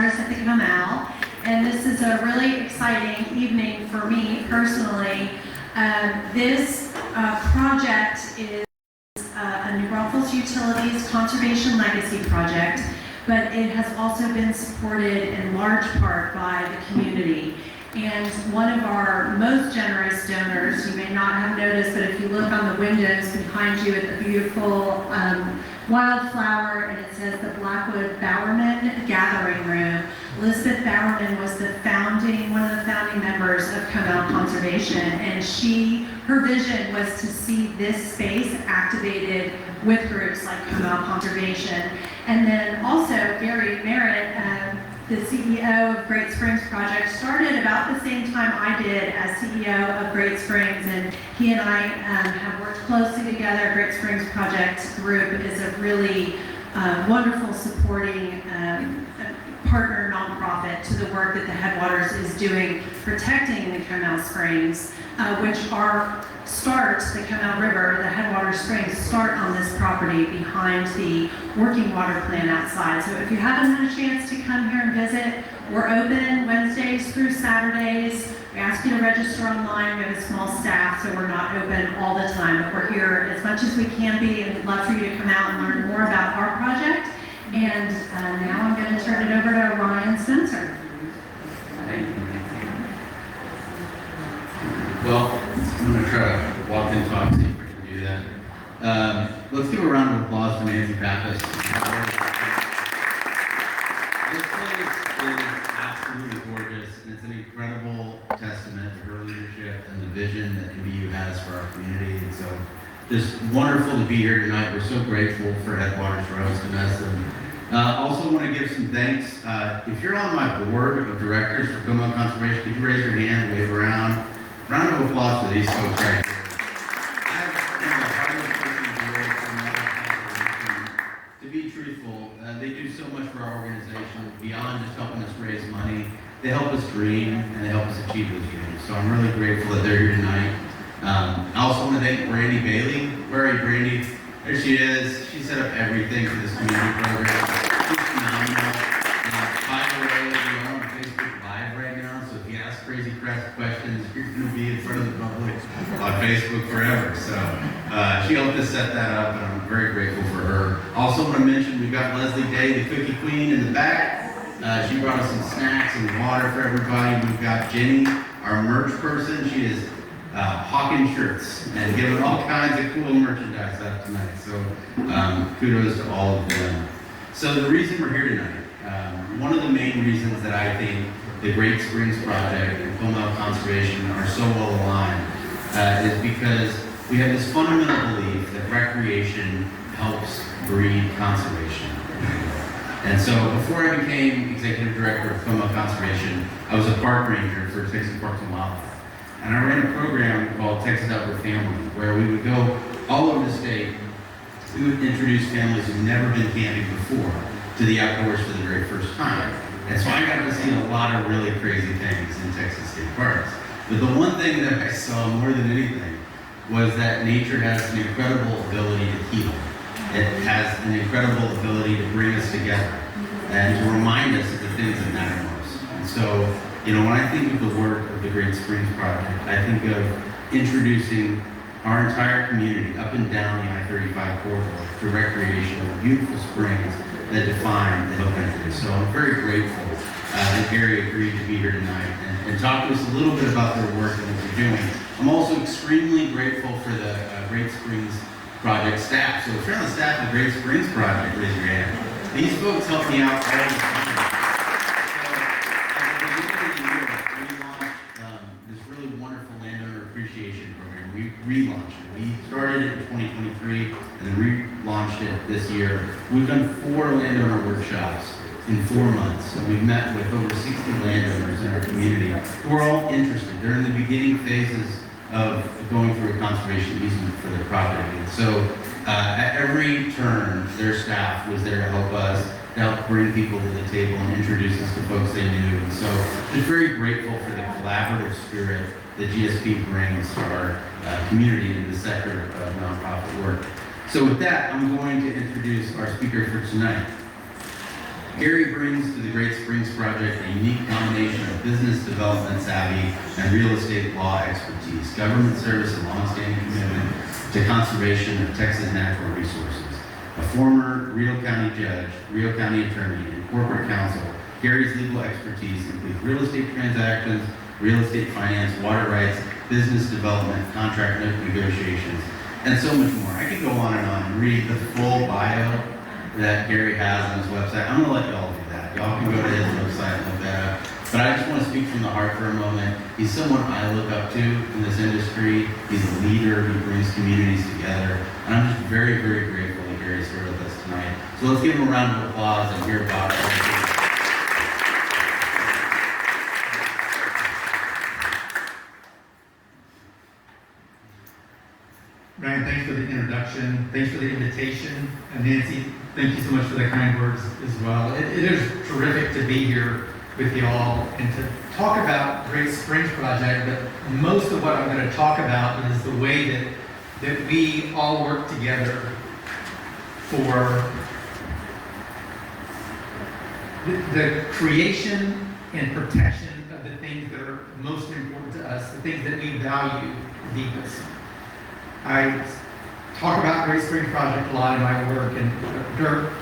at the Comal, and this is a really exciting evening for me personally. This project is a New Braunfels Utilities Conservation Legacy project, but it has also been supported in large part by the community. And one of our most generous donors, you may not have noticed, but if you look on the windows behind you at the beautiful wildflower, and it says the Blackwood Bowerman Gathering Room. Elizabeth Bowerman was one of the founding members of Comal Conservation, and her vision was to see this space activated with groups like Comal Conservation. And then also Garry Merritt, the CEO of Great Springs Project, started about the same time I did as CEO of Great Springs, and he and I have worked closely together. Great Springs Project group is a really wonderful supporting partner nonprofit to the work that the Headwaters is doing protecting the Comal Springs, which the Comal River, the Headwater Springs start on this property behind the working water plant outside. So if you haven't had a chance to come here and visit, we're open Wednesdays through Saturdays. We ask you to register online. We have a small staff, so we're not open all the time, but we're here as much as we can be, and we'd love for you to come out and learn more about our project. And now I'm going to turn it over to Ryan Spencer. Well, I'm going to try to walk and talk, see if we can do that. Let's give a round of applause for Nancy Pappas. This place is absolutely gorgeous, and it's an incredible testament to her leadership and the vision that NBU has for our community. And so, just wonderful to be here tonight. We're so grateful for Headwaters for hosting us. And also want to give some thanks. If you're on my board of directors for Comal Conservation, could you raise your hand, wave around? Round of applause for these folks right here. To be truthful, they do so much for our organization beyond just helping us raise money. They help us dream and they help us achieve those dreams. So I'm really grateful that they're here tonight. I also want to thank Brandy Bailey. Where are you, Brandy? There she is. She set up everything for this community program. She's phenomenal. By the way, we're on Facebook Live right now, so if you ask crazy questions, you're going to be in front of the public on Facebook forever. So she helped us set that up, and I'm very grateful for her. Also want to mention we've got Leslie Day, the cookie queen, in the back. She brought us some snacks and water for everybody. We've got Jenny, our merch person. She is hawking shirts and giving all kinds of cool merchandise out tonight. So kudos to all of them. So the reason we're here tonight, one of the main reasons that I think the Great Springs Project and Comal Conservation are so well aligned is because we have this fundamental belief that recreation helps breed conservation. And so before I became executive director of Comal Conservation, I was a park ranger for Texas Parks and Wildlife. And I ran a program called Texas Outdoor Family, where we would go all over the state. We would introduce families who've never been camping before to the outdoors for the very first time. And so I got to see a lot of really crazy things in Texas state parks. But the one thing that I saw more than anything was that nature has an incredible ability to heal. It has an incredible ability to bring us together and to remind us of the things that matter most. And so, when I think of the work of the Great Springs Project, I think of introducing our entire community up and down the I-35 corridor to recreation of beautiful springs that define the hill country. So I'm very grateful that Garry agreed to be here tonight and talk to us a little bit about their work and what they're doing. I'm also extremely grateful for the Great Springs Project staff. So if you're on the staff of the Great Springs Project, raise your hand. These folks help me out all the time. We relaunched it. We started it in 2023 and then relaunched it this year. We've done 4 landowner workshops in 4 months, and we've met with over 60 landowners in our community who are all interested. They're in the beginning phases of going through a conservation easement for their property. And so at every turn, their staff was there to help us, to help bring people to the table and introduce us to folks they knew. And so just very grateful for the collaborative spirit that GSP brings to our community and the sector of nonprofit work. So with that, I'm going to introduce our speaker for tonight. Garry brings to the Great Springs project a unique combination of business development savvy and real estate law expertise, government service, and longstanding commitment to conservation of Texas natural resources. A former Rio County judge, Rio County attorney, and corporate counsel, Garry's legal expertise includes real estate transactions, real estate finance, water rights, business development, contract negotiations, and so much more. I could go on and read the full bio that Garry has on his website. I'm gonna let y'all do that. Y'all can go to his website and look that up. But I just want to speak from the heart for a moment. He's someone I look up to in this industry. He's a leader who brings communities together. And I'm just very, very grateful that Garry's here with us tonight. So let's give him a round of applause and hear about it. Ryan, thanks for the introduction. Thanks for the invitation. And Nancy, thank you so much for the kind words as well. It is terrific to be here with you all and to talk about Great Springs Project, but most of what I'm going to talk about is the way that we all work together for the creation and protection of the things that are most important to us, the things that we value deepest. I talk about Great Springs Project a lot in my work, and Dirk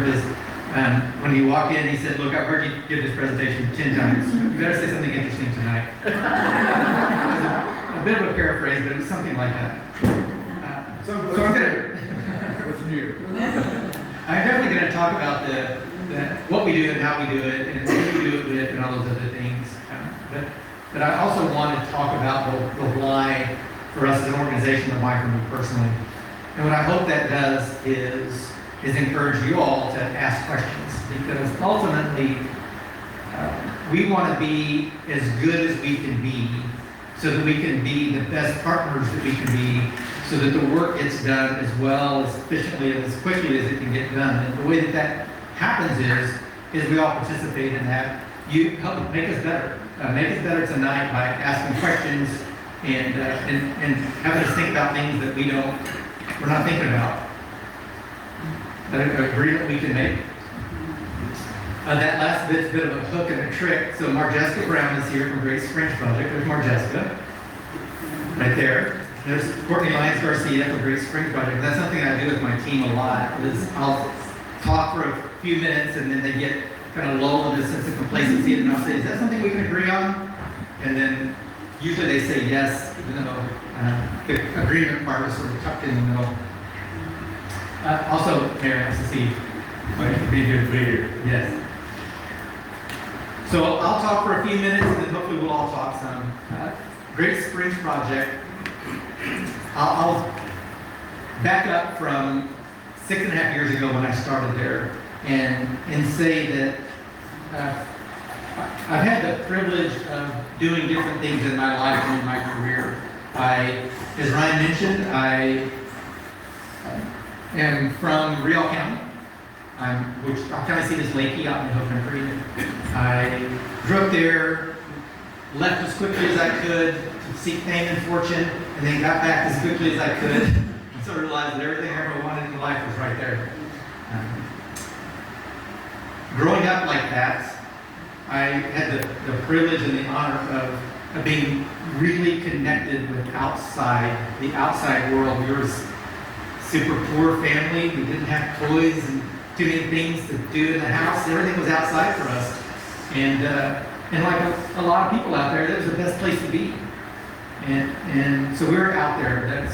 is, when he walked in, he said, "Look, I've heard you give this presentation 10 times. You better say something interesting tonight." A bit of a paraphrase, but it was something like that. So I'm gonna, what's new? I'm definitely going to talk about what we do and how we do it, and who we do it with, and all those other things. But I also want to talk about the why for us as an organization, the why for me personally. And what I hope that does is encourage you all to ask questions, because ultimately we want to be as good as we can be so that we can be the best partners that we can be, so that the work gets done as well, as efficiently, and as quickly as it can get done. And the way that happens is we all participate in that. You help make us better. Make us better tonight by asking questions and having us think about things that we're not thinking about. An agreement we can make. That last bit's a bit of a hook and a trick. So Marjessica Brown is here from Great Springs Project. There's Marjessica, right there. There's Courtney Lyons Garcia from Great Springs Project. That's something I do with my team a lot. Is I'll talk for a few minutes and then they get kind of lulled into a sense of complacency, and I'll say, "Is that something we can agree on?" And then usually they say yes, even though the agreement part was sort of tucked in the middle. Also, Mayor, nice to see you. Be here. Yes. So I'll talk for a few minutes, and then hopefully we'll all talk some. Great Springs Project. I'll back up from 6.5 years ago when I started there, and say that I've had the privilege of doing different things in my life and in my career. As Ryan mentioned, I am from Rio County, which I kind of see as Lakey out in the hill country. I grew up there, left as quickly as I could to seek fame and fortune, and then got back as quickly as I could, and so realized that everything I ever wanted in life was right there. Growing up like that, I had the privilege and the honor of being really connected with the outside world. We were a super poor family. We didn't have toys and too many things to do in the house. Everything was outside for us. And like a lot of people out there, that was the best place to be. And so we were out there.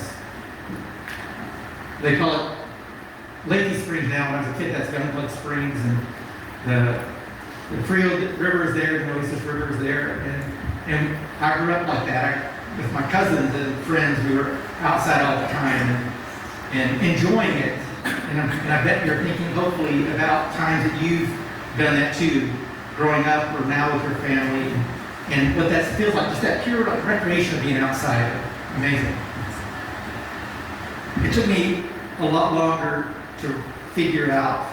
They call it Lakey Springs now. When I was a kid, that's Gunpowder Springs. And the Frio River is there, the Oasis River is there. And I grew up like that. With my cousins and friends, we were outside all the time and enjoying it. And I bet you're thinking, hopefully, about times that you've done that too, growing up or now with your family, and what that feels like, just that pure recreation of being outside. Amazing. It took me a lot longer to figure out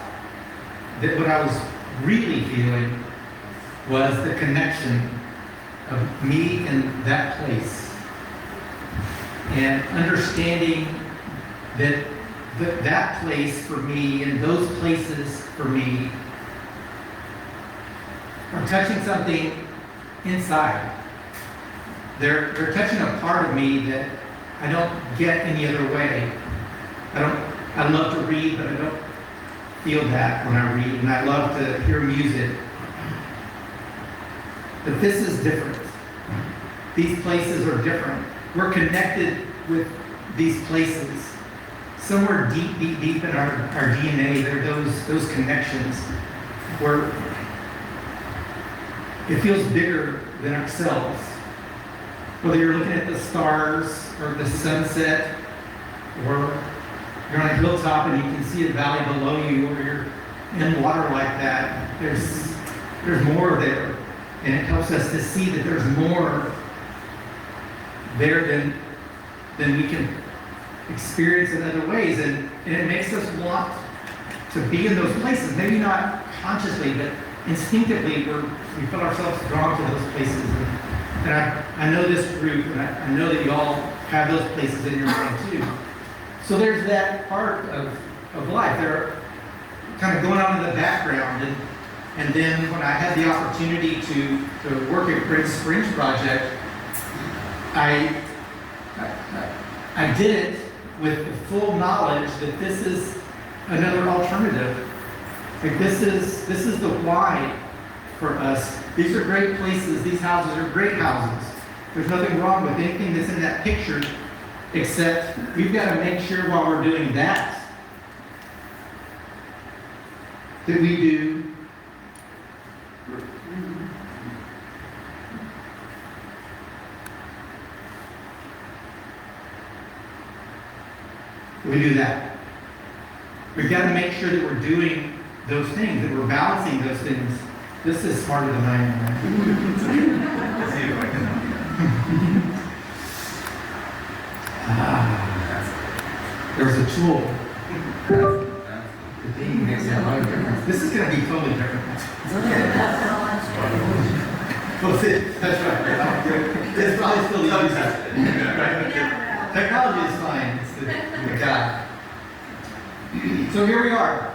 that what I was really feeling was the connection of me and that place, and understanding that that place for me and those places for me are touching something inside. They're touching a part of me that I don't get any other way. I love to read, but I don't feel that when I read, and I love to hear music. But this is different. These places are different. We're connected with these places. Somewhere deep, deep, deep in our DNA, there are those connections where it feels bigger than ourselves. Whether you're looking at the stars or the sunset, or you're on a hilltop and you can see a valley below you, or you're in water like that, there's more there. And it helps us to see that there's more there than we can experience in other ways. And it makes us want to be in those places. Maybe not consciously, but instinctively we feel ourselves drawn to those places. And I know this group, and I know that you all have those places in your mind too. So there's that part of life. They're kind of going on in the background. And then when I had the opportunity to work at Great Springs Project, I did it with the full knowledge that this is another alternative. Like this is the why for us. These are great places. These houses are great houses. There's nothing wrong with anything that's in that picture, except we've got to make sure while we're doing that we do that. We've got to make sure that we're doing those things, that we're balancing those things. This is smarter than I am, right? Let's see if I can. There's a tool. The thing makes a lot of difference. This is going to be totally different. Well, see, that's right. It's probably still the right? Technology is fine. It's the God. So here we are.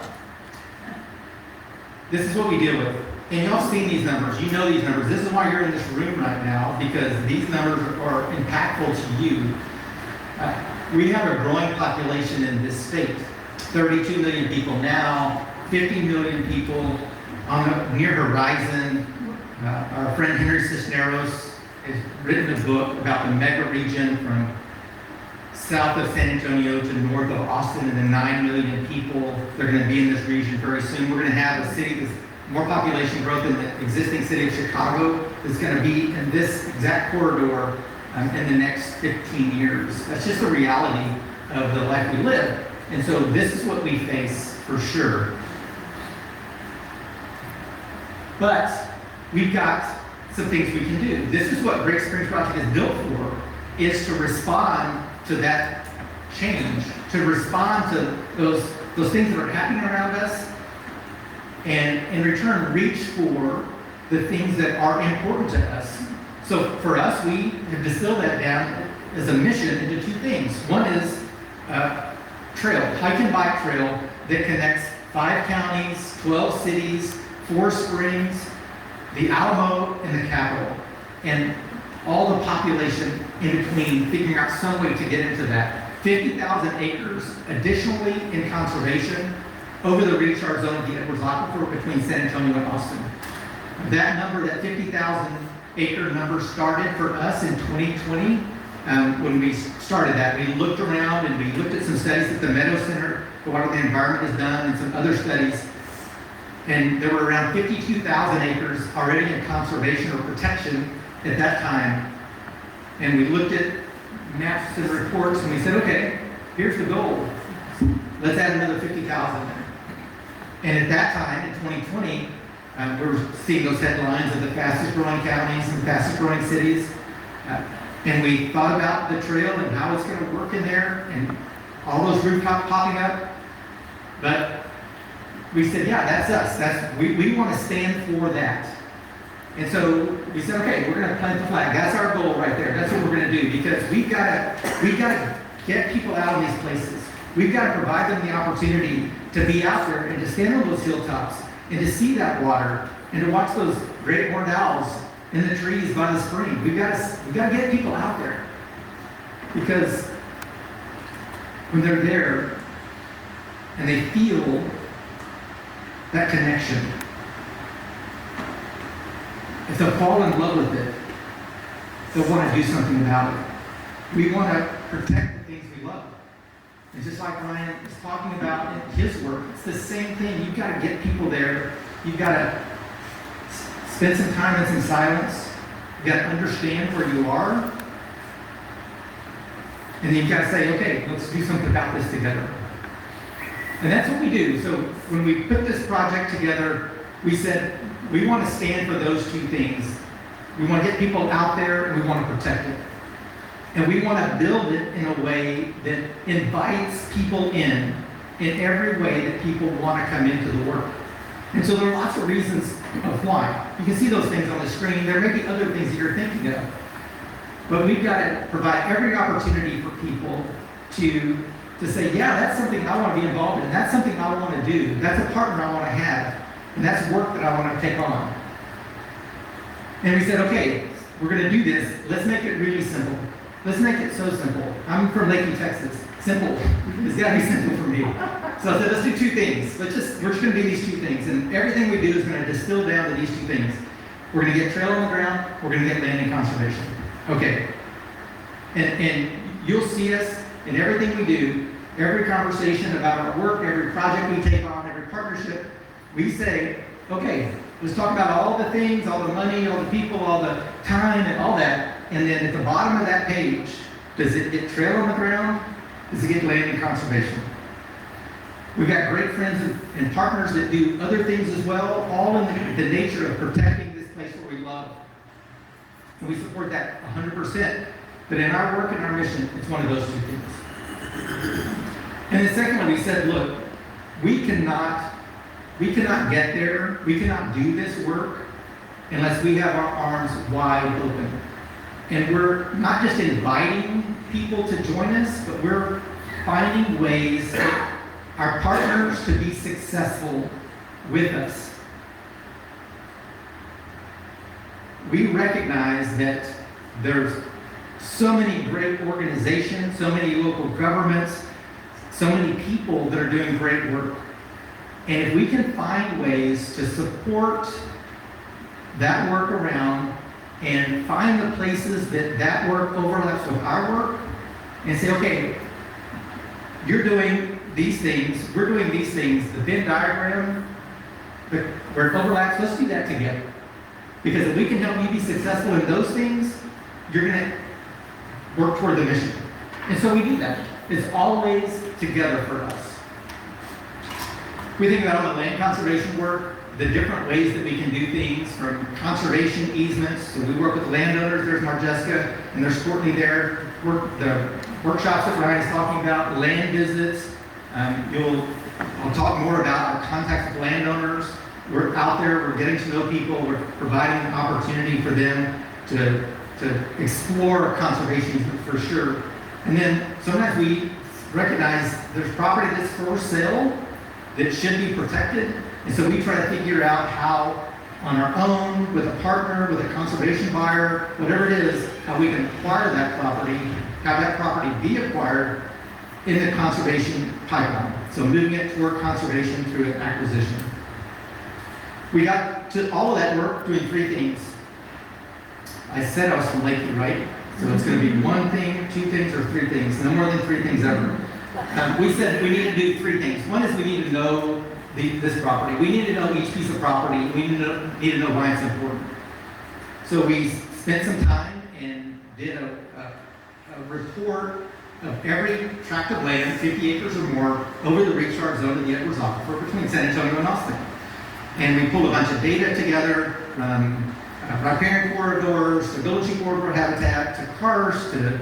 This is what we deal with. And y'all seen these numbers. You know these numbers. This is why you're in this room right now, because these numbers are impactful to you. We have a growing population in this state. 32 million people now, 50 million people on the near horizon. Our friend Henry Cisneros has written a book about the mega region from south of San Antonio to north of Austin, and the 9 million people that are going to be in this region very soon. We're going to have a city with more population growth than the existing city of Chicago that's going to be in this exact corridor in the next 15 years. That's just the reality of the life we live. And so this is what we face for sure. But we've got some things we can do. This is what Great Springs Project is built for, is to respond to that change, to respond to those things that are happening around us, and in return reach for the things that are important to us. So for us, we have distilled that down as a mission into two things. One is trail, hike and bike trail that connects 5 counties, 12 cities, 4 springs, the Alamo, and the Capitol, and all the population in between, figuring out some way to get into that. 50,000 acres additionally in conservation over the recharge zone of the Edwards Aquifer between San Antonio and Austin. That number, that 50,000 acre number, started for us in 2020. When we started that, we looked around and we looked at some studies that the Meadow Center for Water and the Environment has done, and some other studies. And there were around 52,000 acres already in conservation or protection at that time. And we looked at maps and reports, and we said, okay, here's the goal. Let's add another 50,000. And at that time, in 2020, we were seeing those headlines of the fastest growing counties and fastest growing cities. And we thought about the trail and how it's going to work in there, and all those rooftops popping up. But we said, yeah, that's us. We want to stand for that. And so we said, okay, we're going to plant the flag. That's our goal right there. That's what we're going to do, because we've got to get people out of these places. We've got to provide them the opportunity to be out there and to stand on those hilltops and to see that water and to watch those great horned owls in the trees by the spring. We've got to get people out there. Because when they're there and they feel that connection, if they'll fall in love with it, they'll want to do something about it. We want to protect the things we love. And just like Ryan is talking about in his work, it's the same thing. You've got to get people there. You've got to spend some time in some silence. You've got to understand where you are. And then you've got to say, okay, let's do something about this together. And that's what we do. So when we put this project together, we said we want to stand for those two things. We want to get people out there and we want to protect it. And we want to build it in a way that invites people in every way that people want to come into the work. And so there are lots of reasons of why. You can see those things on the screen. There may be other things that you're thinking of. But we've got to provide every opportunity for people to say, yeah, that's something I want to be involved in. That's something I want to do. That's a partner I want to have. And that's work that I want to take on. And we said, okay, we're going to do this. Let's make it really simple. Let's make it so simple. I'm from Lakey, Texas. Simple. It's got to be simple for me. So I said, let's do two things. We're just going to do these two things. And everything we do is going to distill down to these two things. We're going to get trail on the ground. We're going to get land and conservation. Okay. And you'll see us in everything we do, every conversation about our work, every project we take on, every partnership, we say, okay, let's talk about all the things, all the money, all the people, all the time, and all that. And then at the bottom of that page, does it get trail on the ground? Does it get land and conservation? We've got great friends and partners that do other things as well, all in the nature of protecting this place where we love. And we support that 100%. But in our work and our mission, it's one of those two things. And then secondly, we said, look, we cannot get there, we cannot do this work unless we have our arms wide open. And we're not just inviting people to join us, but we're finding ways for our partners to be successful with us. We recognize that there's so many great organizations, so many local governments, so many people that are doing great work. And if we can find ways to support that work around and find the places that work overlaps with our work and say, okay, you're doing these things, we're doing these things, the Venn diagram, where it overlaps, let's do that together. Because if we can help you be successful in those things, you're going to work toward the mission. And so we do that. It's always together for us. We think about all the land conservation work, the different ways that we can do things, from conservation easements. So we work with landowners. There's Marjeska, and there's Courtney there. The workshops that Ryan is talking about, land visits. I'll talk more about our contacts with landowners. We're out there. We're getting to know people. We're providing an opportunity for them to explore conservation for sure. And then sometimes we recognize there's property that's for sale that should be protected. And so we try to figure out how, on our own, with a partner, with a conservation buyer, whatever it is, how we can acquire that property, have that property be acquired in the conservation pipeline. So moving it toward conservation through an acquisition. We got to all of that work doing three things. I said I was from Lakey, right? So it's going to be one thing, two things, or three things. No more than three things ever. We said we need to do three things. One is we need to know this property. We need to know each piece of property. We need to know why it's important. So we spent some time and did a report of every tract of land, 50 acres or more, over the recharge zone of the Edwards Aquifer between San Antonio and Austin. And we pulled a bunch of data together, riparian corridors, to villaging corridor habitat, to karst, to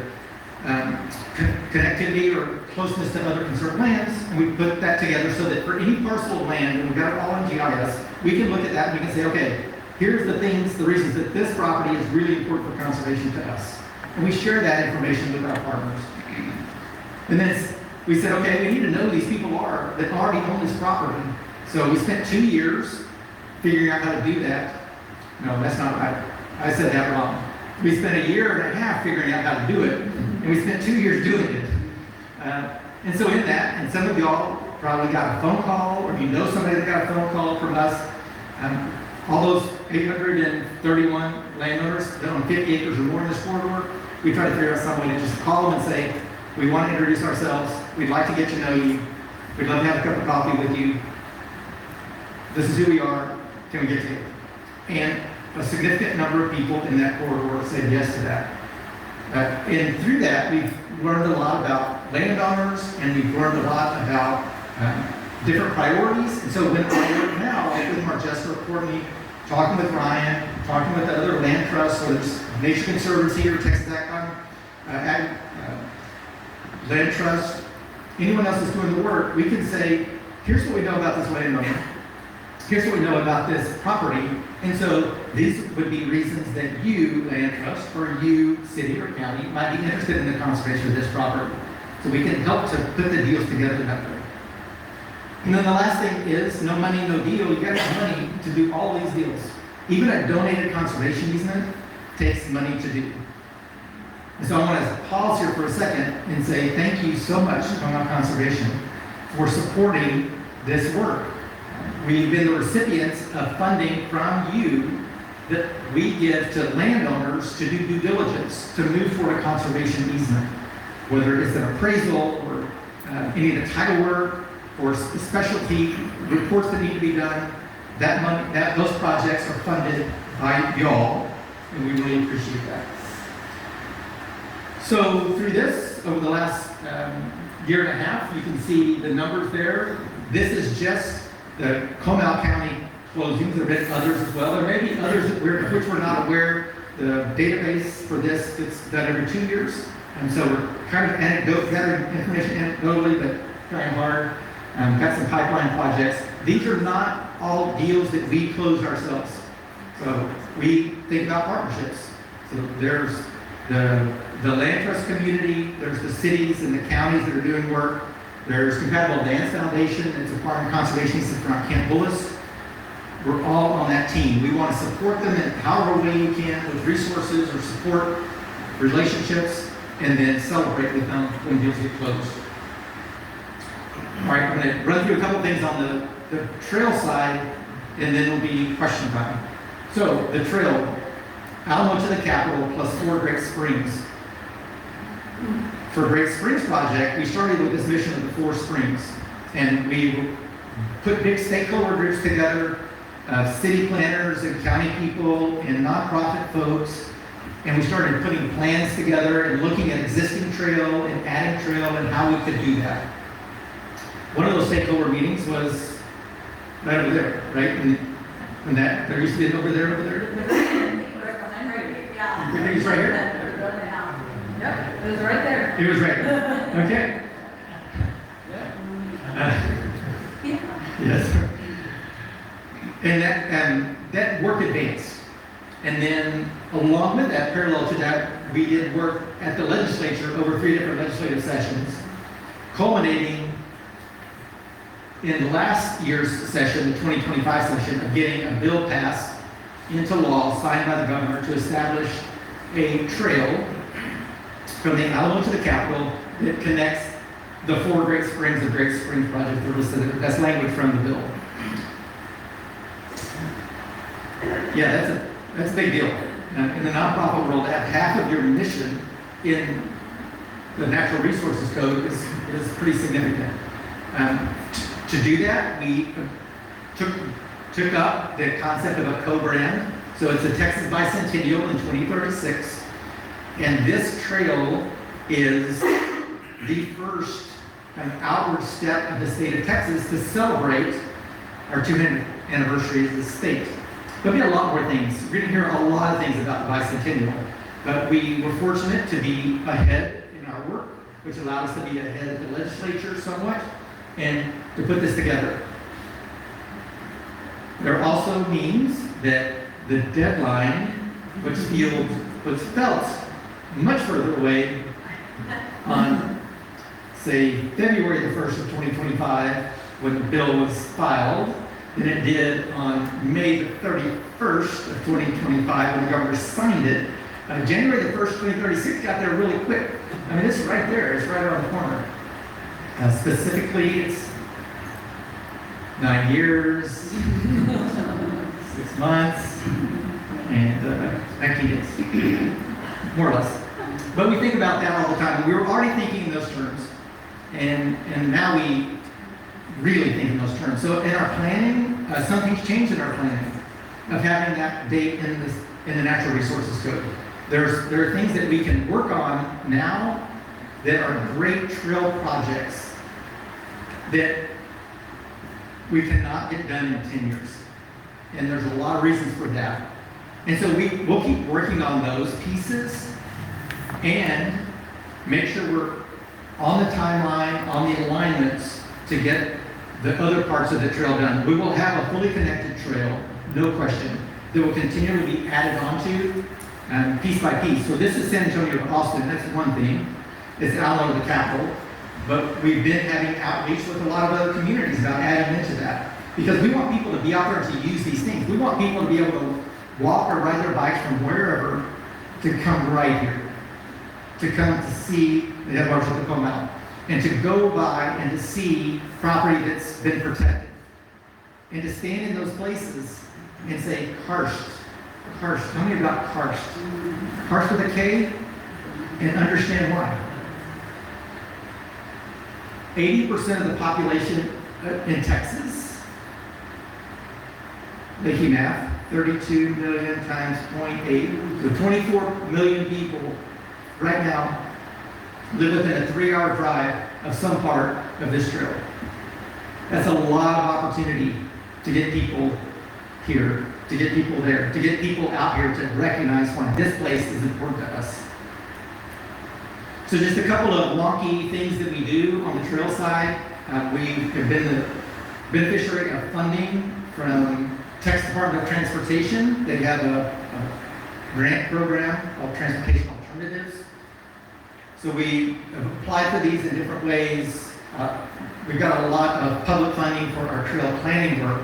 connectivity or closeness to other conserved lands, and we put that together so that for any parcel of land, and we've got it all in GIS, we can look at that and we can say, okay, here's the things, the reasons that this property is really important for conservation to us. And we share that information with our partners. And then we said, okay, we need to know who these people are that already own this property. So we spent 2 years figuring out how to do that. No, that's not right. I said that wrong. We spent a year and a half figuring out how to do it, and we spent 2 years doing it. And so in that, and some of y'all probably got a phone call, or you know somebody that got a phone call from us. All those 831 landowners that own 50 acres or more in this corridor, we try to figure out some way to just call them and say, we want to introduce ourselves, we'd like to get to know you, we'd love to have a cup of coffee with you, this is who we are, can we get together? And a significant number of people in that corridor said yes to that. And through that, we've learned a lot about landowners, and we've learned a lot about different priorities. And so when we're now, like with Marjessa or Courtney, talking with Ryan, talking with the other land trusts, whether it's Nature Conservancy or Texas Land Trust, anyone else that's doing the work, we can say, here's what we know about this landowner. Here's what we know about this property. And so these would be reasons that you, land trust, or you, city or county, might be interested in the conservation of this property. So we can help to put the deals together that way. And then the last thing is, no money, no deal. You got to have money to do all these deals. Even a donated conservation easement takes money to do. And so I want to pause here for a second and say thank you so much, Comal Conservation, for supporting this work. We've been the recipients of funding from you that we give to landowners to do due diligence, to move forward a conservation easement, whether it's an appraisal or any of the title work or specialty reports that need to be done. That money, those projects are funded by y'all, and we really appreciate that. So through this, over the last year and a half, you can see the numbers there. This is just the Comal County closings. There have been others as well. There may be others of which we're not aware. The database for this gets done every 2 years. And so we're kind of gathering information anecdotally, but trying hard. Got some pipeline projects. These are not all deals that we close ourselves. So we think about partnerships. So there's the land trust community, there's the cities and the counties that are doing work. There's Compatible Lands Foundation, it's a part of conservation from Camp Bullis. We're all on that team. We want to support them in however way we can with resources or support, relationships, and then celebrate with them when deals get closed. All right, I'm going to run through a couple things on the trail side, and then it'll be question time. So the trail, Alamo to the Capitol plus 4 Great Springs. For Great Springs project, we started with this mission of the 4 springs, and we put big stakeholder groups together, city planners and county people and nonprofit folks, and we started putting plans together and looking at existing trail and adding trail and how we could do that. One of those stakeholder meetings was right over there, right? And that there used to be an over there. Yeah. You think it's right here? Yep, it was right there. It was right there. Okay. Yes. And that work advanced. And then along with that, parallel to that, we did work at the legislature over 3 different legislative sessions, culminating in last year's session, the 2025 session, of getting a bill passed into law, signed by the governor, to establish a trail from the Alamo to the Capitol that connects the 4 Great Springs of Great Springs project. That's language from the bill. Yeah, that's a big deal. In the nonprofit world, to have half of your mission in the Natural Resources Code is pretty significant. To do that, we took up the concept of a co-brand. So it's a Texas Bicentennial in 2036. And this trail is the first outward step of the state of Texas to celebrate our 200th anniversary as a state. There'll be a lot more things. We're going to hear a lot of things about the Bicentennial. But we were fortunate to be ahead in our work, which allowed us to be ahead of the legislature somewhat, and to put this together. There also means that the deadline, which felt much further away on, say, February the 1st of 2025, when the bill was filed, than it did on May the 31st of 2025 when the governor signed it. January the 1st, 2036 got there really quick. I mean, it's right there. It's right around the corner. Specifically, it's 9 years, 6 months, and 19 days, more or less. But we think about that all the time. We were already thinking in those terms, and now we really think in those terms. So in our planning, something's changed in our planning of having that date in the Natural Resources Code. There are things that we can work on now that are great trail projects that we cannot get done in 10 years. And there's a lot of reasons for that. And so we'll keep working on those pieces and make sure we're on the timeline, on the alignments to get the other parts of the trail done. We will have a fully connected trail, no question, that will continually be added onto piece by piece. So this is San Antonio to Austin, that's one thing. It's Alamo to the capital. But we've been having outreach with a lot of other communities about adding into that. Because we want people to be out there to use these things. We want people to be able to walk or ride their bikes from wherever to come right here. To come to see the headwaters of the Comal. And to go by and to see property that's been protected. And to stand in those places and say, Karst. Karst. Tell me about Karst. Karst with a K, and understand why. 80% of the population in Texas, making math, 32 million times 0.8, so 24 million people right now live within a 3-hour drive of some part of this trail. That's a lot of opportunity to get people here, to get people there, to get people out here to recognize why this place is important to us. So just a couple of wonky things that we do on the trail side. We have been the beneficiary of funding from Texas Department of Transportation. They have a grant program called Transportation Alternatives. So we have applied for these in different ways. We've got a lot of public funding for our trail planning work.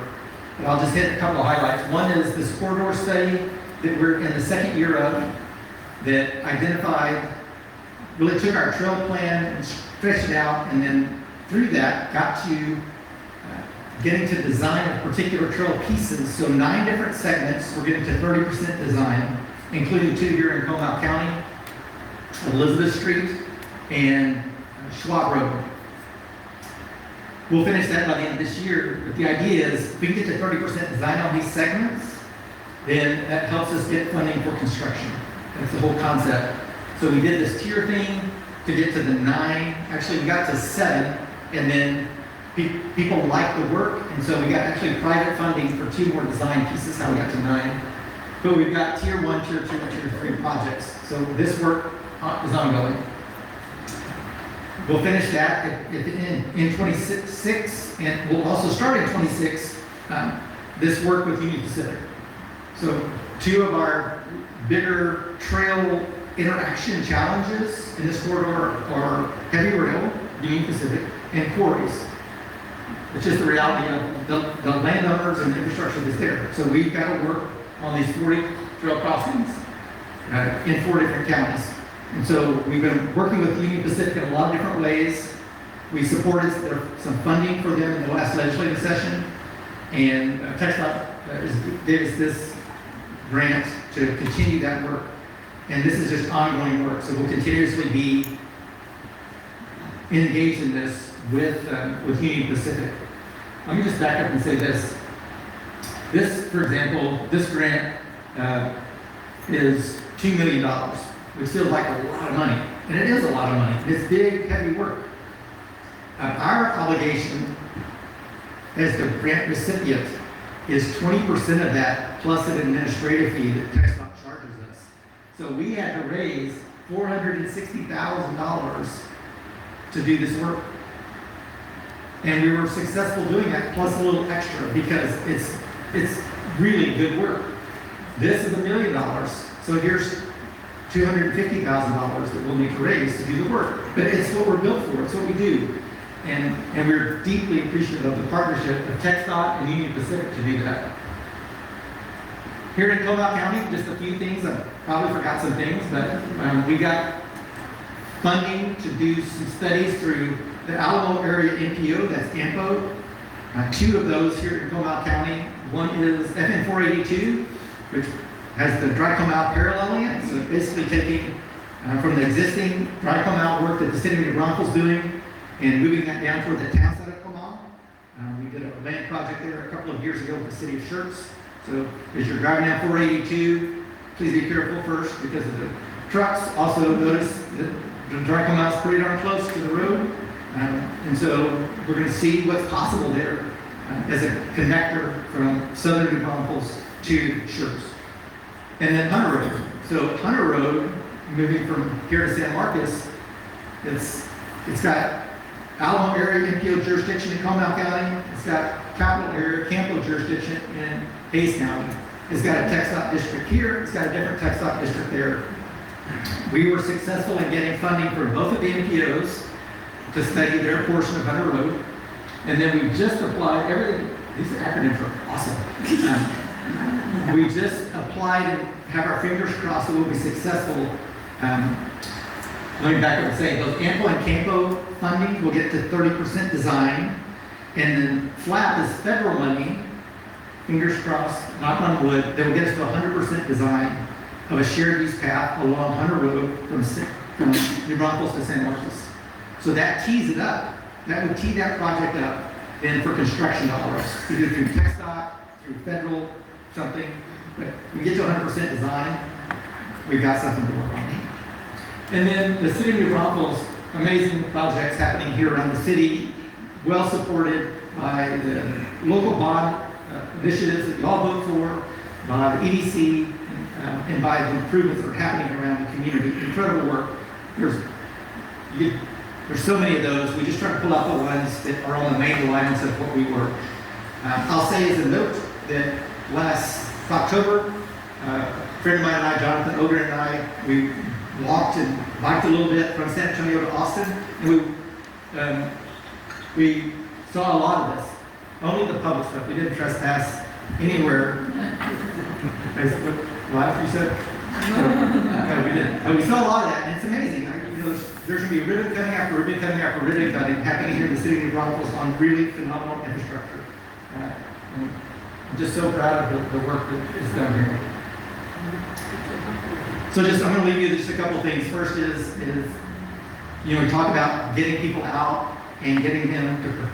But I'll just hit a couple of highlights. One is this corridor study that we're in the second year of that identified, really took our trail plan and stretched it out, and then through that got to getting to design of particular trail pieces. So 9 different segments, we're getting to 30% design, including 2 here in Comal County, Elizabeth Street and Schwab Road. We'll finish that by the end of this year, but the idea is if we can get to 30% design on these segments, then that helps us get funding for construction. That's the whole concept. So we did this tier thing to get to the 9. Actually, we got to 7, and then people liked the work, and so we got actually private funding for 2 more design pieces, how we got to 9. But we've got tier 1, tier 2, and tier 3 projects. So this work is ongoing. We'll finish that in 26, and we'll also start in 26 this work with Union Pacific. So 2 of our bigger trail interaction challenges in this corridor are heavy rail, Union Pacific, and quarries. It's just the reality of the landowners and the infrastructure that's there. So we've got to work on these 40 trail crossings in 4 different counties. And so we've been working with Union Pacific in a lot of different ways. We supported some funding for them in the last legislative session, and TxDOT gave us this grant to continue that work. And this is just ongoing work, so we'll continuously be engaged in this with Union Pacific. Let me just back up and say this. This, for example, this grant is $2 million, which feels like a lot of money. And it is a lot of money. It's big, heavy work. Our obligation as the grant recipient is 20% of that plus an administrative fee that TxDOT charges us. So we had to raise $460,000 to do this work. And we were successful doing that plus a little extra because it's really good work. This is $1 million. So here's $250,000 that we'll need to raise to do the work. But it's what we're built for. It's what we do. And we're deeply appreciative of the partnership of TxDOT and Union Pacific to do that. Here in Comal County, just a few things. I probably forgot some things, but we got funding to do some studies through the Alamo Area NPO, that's AMPO. Two of those here in Comal County. One is FN 482, which has the dry Comal paralleling it. So basically taking from the existing dry Comal work that the city of New Braunfels doing and moving that down toward the town side of Comal. We did a land project there a couple of years ago with the city of Schertz. So as you're driving down 482, please be careful first because of the trucks. Also notice that the dry Comal is pretty darn close to the road. And so we're going to see what's possible there as a connector from southern New Braunfels to Schertz. And then Hunter Road. So Hunter Road, moving from here to San Marcos, it's got Alamo Area NPO jurisdiction in Comal County. It's got Capital Area Campo jurisdiction in Hayes County. It's got a TxDOT district here. It's got a different TxDOT district there. We were successful in getting funding for both of the NPOs to study their portion of Hunter Road. And then we just applied everything. These acronyms are awesome. We just applied and have our fingers crossed that we'll be successful. Let me back up and say, those AMPO and CAMPO funding will get to 30% design, and then FLAP is federal money, fingers crossed, knock on wood, that will get us to 100% design of a shared use path along Hunter Road from New Braunfels to San Marcos. So that tees it up. That would tee that project up then for construction dollars, either through TxDOT, through federal, something. But we get to 100% design, we've got something to work on. And then the city of New Braunfels, amazing projects happening here around the city, well supported by the local bond initiatives that you all vote for, by the EDC, and by the improvements that are happening around the community. Incredible work. There's so many of those. We just try to pull out the ones that are on the main lines of what we work. I'll say as a note that last October, a friend of mine and I, Jonathan Ogren and I, we walked and biked a little bit from San Antonio to Austin, and we saw a lot of this. Only the public stuff. We didn't trespass anywhere. What you said? No, we didn't. But we saw a lot of that, and it's amazing. There's going to be ribbon cutting after ribbon cutting after ribbon cutting happening here in the city of New Braunfels on really phenomenal infrastructure. I'm just so proud of the work that is done here. So I'm going to leave you with just a couple things. First is we talk about getting people out and getting them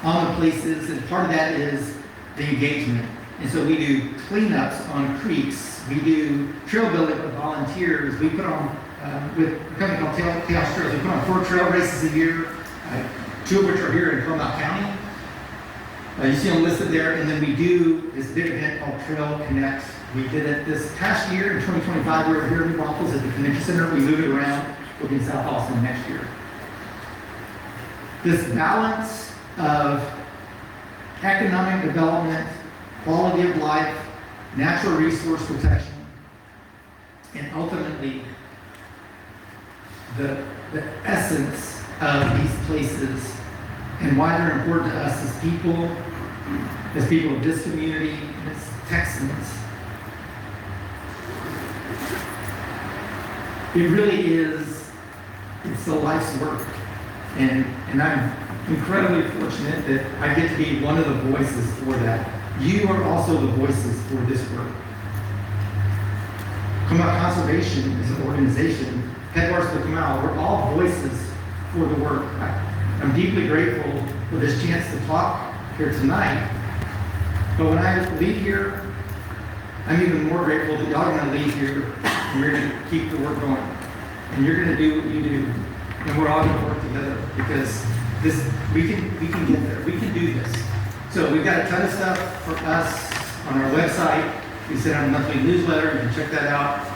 on the places, and part of that is the engagement. And so we do cleanups on creeks. We do trail building with volunteers. We put on, with a company called Chaos Trails, we put on 4 trail races a year, 2 of which are here in Comal County. You see them listed there, and then we do this big event called Trail Connect. We did it this past year in 2025. We were here in New Braunfels at the convention center. We moved it around. We'll be in South Austin next year. This balance of economic development, quality of life, natural resource protection, and ultimately the essence of these places and why they're important to us as people of this community, as Texans. It really is, it's a life's work. And I'm incredibly fortunate that I get to be one of the voices for that. You are also the voices for this work. Comal Conservation is an organization, headquarters of Comal, we're all voices for the work. I'm deeply grateful for this chance to talk here tonight. But when I leave here, I'm even more grateful that y'all are going to leave here and we're going to keep the work going. And you're going to do what you do. And we're all going to work together because we can get there. We can do this. So we've got a ton of stuff for us on our website. We send out a monthly newsletter. You can check that out.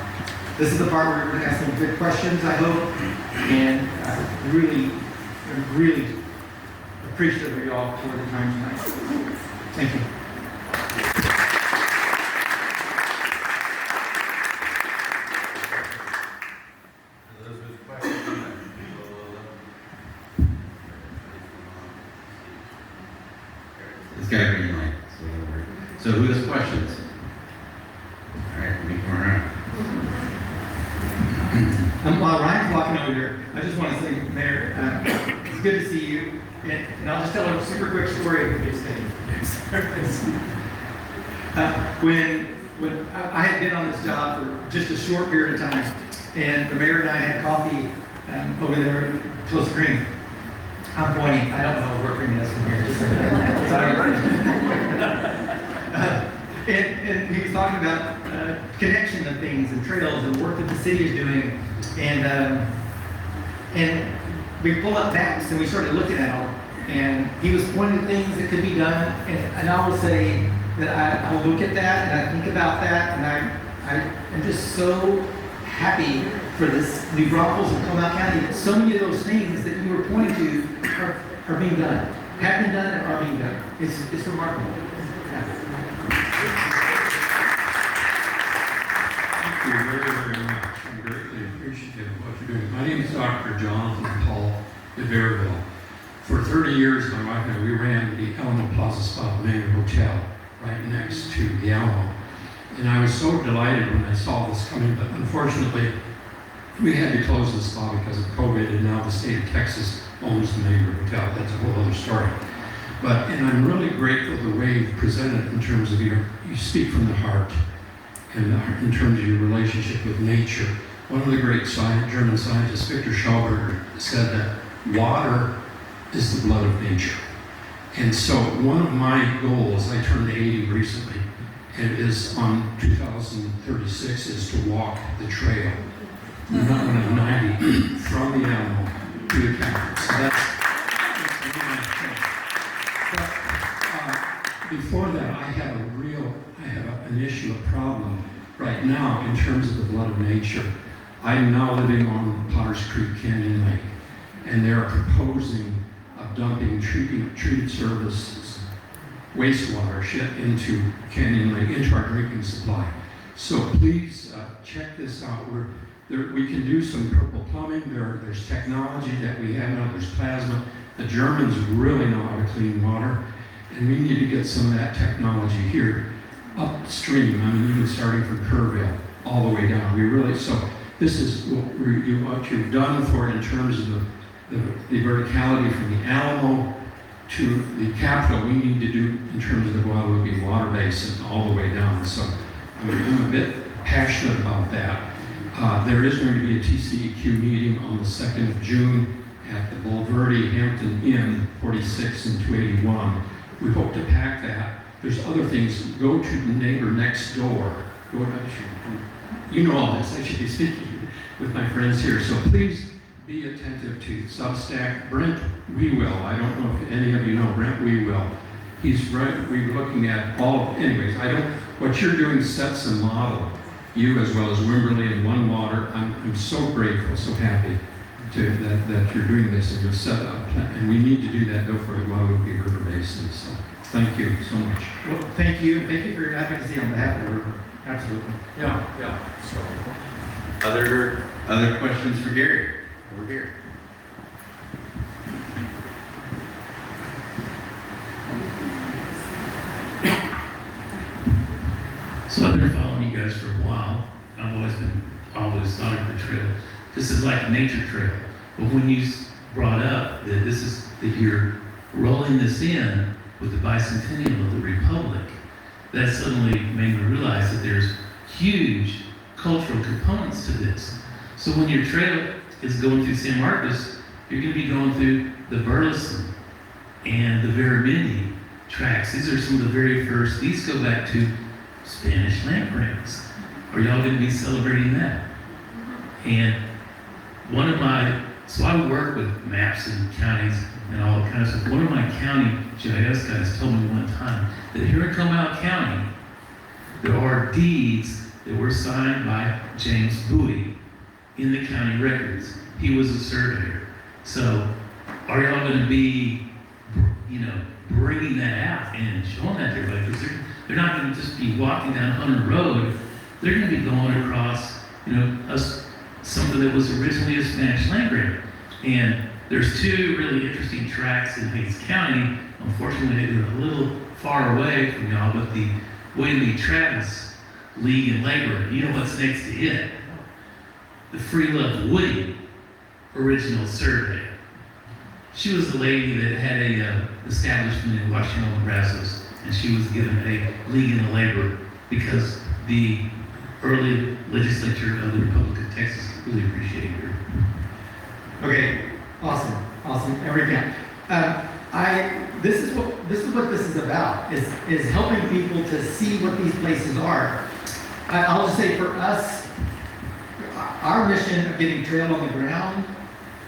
This is the part where we're going to ask some good questions, I hope. And I'm really appreciative of you all for the time tonight. Thank you. So who has questions? All right, let me come around. While Ryan's walking over here, I just want to say, Mayor, it's good to see you. And I'll just tell a super quick story of this thing. When I had been on this job for just a short period of time, and the mayor and I had coffee over there close to Green. I'm pointing. I don't know where Green is from here. Just and he was talking about connection of things and trails and work that the city is doing, and we pulled up maps and we started looking at them, and he was pointing things that could be done, and I will say that I will look at that and I think about that, and I am just so happy for this New Braunfels and Comal County that so many of those things that you were pointing to are being done, have been done, and are being done. It's remarkable. Yeah. Thank you very much. I'm greatly appreciative of what you're doing. My name is Dr. Jonathan Paul de Verville. For 30 years, my wife and I, we ran the Alamo Plaza Spa Manor Hotel right next to the Alamo. And I was so delighted when I saw this coming, but unfortunately, we had to close the spa because of COVID, and now the state of Texas owns the Manor Hotel. That's a whole other story. And I'm really grateful the way you presented in terms of you speak from the heart, and in terms of your relationship with nature. One of the great German scientists, Victor Schauberger, said that water is the blood of nature. And so one of my goals, I turned 80 recently, and is on 2036, is to walk the trail, not when I'm 90, from the Alamo to the campus. So that's but, before that, I have an issue, a problem right now in terms of the blood of nature. I'm now living on Potter's Creek Canyon Lake, and they're proposing dumping treated services, wastewater shit into Canyon Lake, into our drinking supply. So please check this out. We can do some purple plumbing. There's technology that we have now. There's plasma. The Germans really know how to clean water, and we need to get some of that technology here upstream. I mean, even starting from Kerrville all the way down. So this is what you've done for it in terms of the verticality from the Alamo to the Capitol. We need to do in terms of the Guadalupe Water Basin all the way down. So I'm a bit passionate about that. There is going to be a TCEQ meeting on the 2nd of June at the Bulverde Hampton Inn, 46 and 281. We hope to pack that. There's other things. Go to the neighbor next door. You know all this. I should be speaking with my friends here. So please be attentive to Substack. Brent Wewell. I don't know if any of you know Brent Wewell. He's right. We're looking at anyways, what you're doing sets a model. You as well as Wimberley and One Water. I'm so grateful, so happy that you're doing this and you've set up. And we need to do that though for the Guadalupe River Basin. So thank you so much. Well, thank you. Thank you for your advocacy on behalf of the river. Absolutely. Yeah. So, other questions for Garry? Over here. So I've been following you guys for a while. I've always thought of the trail. This is like a nature trail. But when you brought up that you're rolling this in with the bicentennial of the Republic, that suddenly made me realize that there's huge cultural components to this. So when your trail is going through San Marcos, you're going to be going through the Burleson and the Veramendi tracks. These are some of the very first. These go back to Spanish landgrabs. Are y'all going to be celebrating that? And so I work with maps and counties and all that kind of stuff. One of my county GIS guys told me one time that here in Comal County, there are deeds that were signed by James Bowie in the county records. He was a surveyor. So are y'all going to be, bringing that out and showing that to everybody? Because they're not going to just be walking down Hunter Road. They're going to be going across, something that was originally a Spanish land grab. And there's two really interesting tracks in Hayes County. Unfortunately, they're a little far away from y'all, but the William E. Travis League and Labor. You know what's next to it? The Free Love Woody original survey. She was the lady that had a establishment in Washington, Brazos, and she was given a League and a Labor because the early legislature of the Republic of Texas really appreciated her. Okay, awesome. Everything. This is what this is about. Is helping people to see what these places are. I'll just say for us, our mission of getting trail on the ground,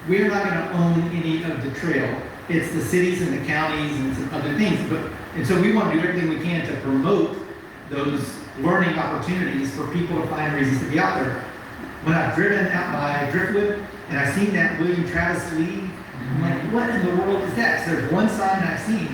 we're not going to own any of the trail. It's the cities and the counties and some other things. And so we want to do everything we can to promote those learning opportunities for people to find reasons to be out there. When I've driven out by Driftwood and I've seen that William Travis League, I'm like, what in the world is that? So there's one sign I've seen,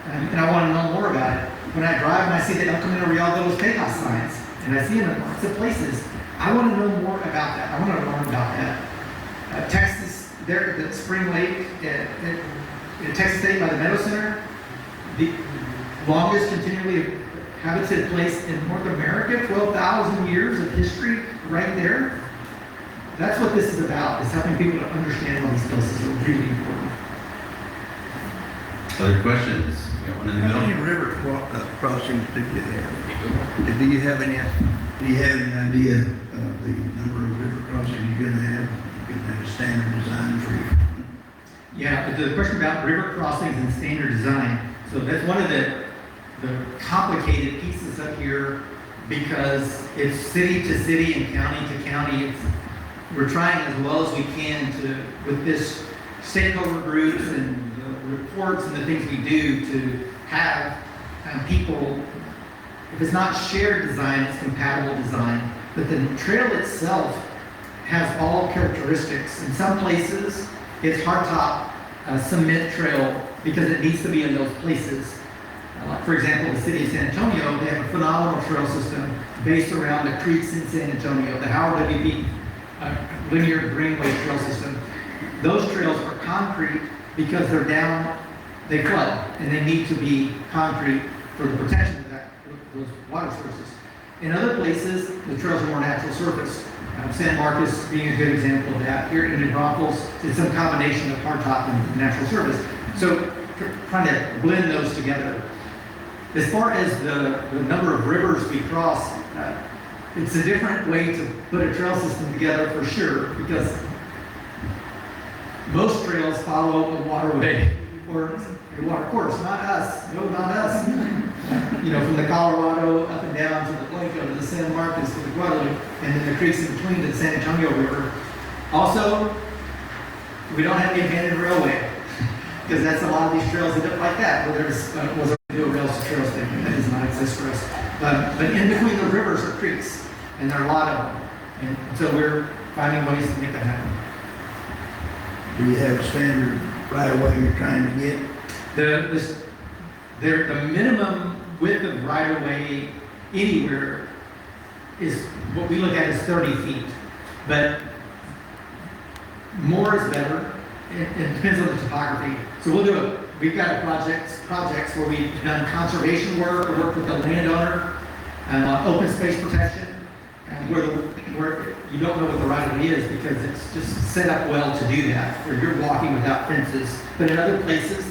and I want to know more about it. When I drive and I see the El Camino Real de los Tejas signs, and I see them in lots of places, I want to know more about that. I want to learn about that. Texas, there at the Spring Lake, in Texas State by the Meadow Center, the longest continually habited place in North America, 12,000 years of history right there. That's what this is about, is helping people to understand why these places are really important. Other questions? We got one in the How middle. many river crossings do you have? Do you have any idea of the number of river crossings you're gonna have? You're gonna have a standard design for you? Yeah, the question about river crossings and standard design. So that's one of the complicated pieces up here because it's city to city and county to county. We're trying as well as we can to, with this stakeholder groups and the reports and the things we do, to have people, if it's not shared design, it's compatible design. But the trail itself has all characteristics. In some places, it's hardtop cement trail because it needs to be in those places. Like for example, the city of San Antonio, they have a phenomenal trail system based around the creeks in San Antonio, the Howard W.B. Linear Greenway trail system. Those trails are concrete because they're down, they flood, and they need to be concrete for the protection of those water sources. In other places, the trails are more natural surface. San Marcos being a good example of that. Here in New Braunfels, it's some combination of hardtop and natural surface. So trying to blend those together. As far as the number of rivers we cross, it's a different way to put a trail system together for sure, because most trails follow a waterway or a water course, not us. No, not us. From the Colorado up and down to the Blanco to the San Marcos to the Guadalupe, and then the creeks in between to the San Antonio River. Also, we don't have the abandoned railway, because that's a lot of these trails that look like that, where there's was a rails to trails thing that does not exist for us. But in between the rivers are creeks, and there are a lot of them, and so we're finding ways to make that happen. Do you have a standard right of way you're trying to get? The minimum width of right of way anywhere is what we look at as 30 feet, but more is better. It depends on the topography. So we've got projects where we've done conservation work, or work with the landowner, open space protection, where you don't know what the right of way is because it's just set up well to do that, where you're walking without fences. But in other places,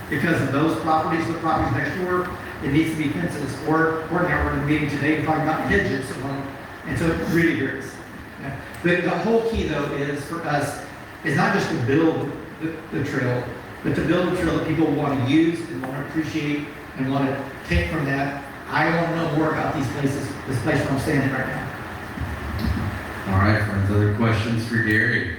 because of those properties, the properties next door, it needs to be fences. Or now we're in a meeting today talking about hedges, and so it really varies. Yeah. The whole key though is for us is not just to build the trail, but to build a trail that people want to use and want to appreciate and want to take from that. I want to know more about these places, this place where I'm standing right now. All right, friends, other questions for Garry?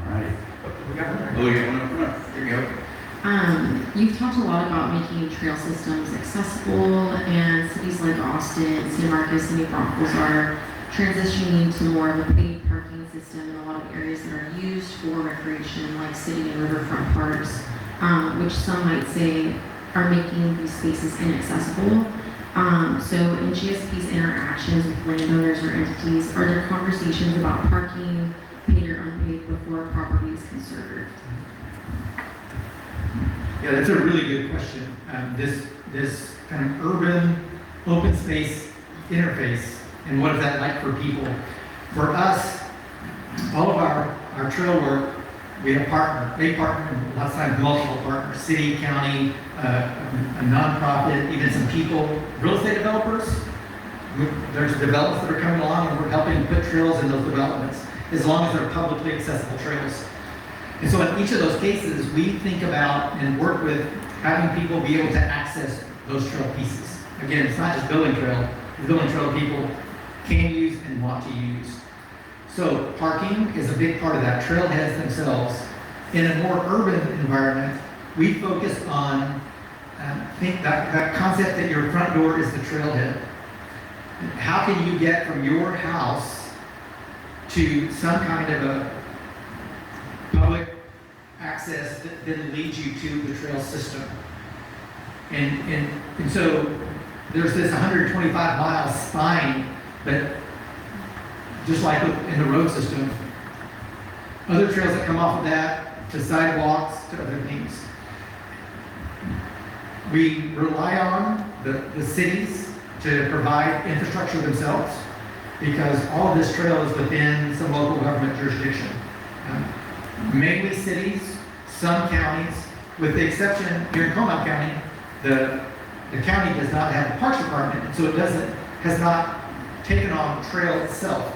All right. Oh, you got one up front. Here you go. You've talked a lot about making trail systems accessible, and cities like Austin, San Marcos, and New Braunfels are transitioning to more of a paid parking system in a lot of areas that are used for recreation, like city and riverfront parks, which some might say are making these spaces inaccessible. So in GSP's interactions with landowners or entities, are there conversations about parking, paid or unpaid, before a property is conserved? Yeah, that's a really good question. This kind of urban, open space interface, and what is that like for people? For us, all of our trail work, we have a partner, lots of times multiple partners, city, county, a nonprofit, even some people, real estate developers. There's developments that are coming along, and we're helping put trails in those developments, as long as they're publicly accessible trails. And so in each of those cases, we think about and work with having people be able to access those trail pieces. Again, it's not just building trail, it's building trail people can use and want to use. So parking is a big part of that. Trailheads themselves. In a more urban environment, we focus on think that concept that your front door is the trailhead. How can you get from your house to some kind of a public access that then leads you to the trail system? And so there's this 125-mile spine, but just like in the road system, other trails that come off of that, to sidewalks, to other things. We rely on the cities to provide infrastructure themselves, because all of this trail is within some local government jurisdiction. Mainly cities, some counties, with the exception here in Comal County, the county does not have a parks department, and so has not taken on trail itself.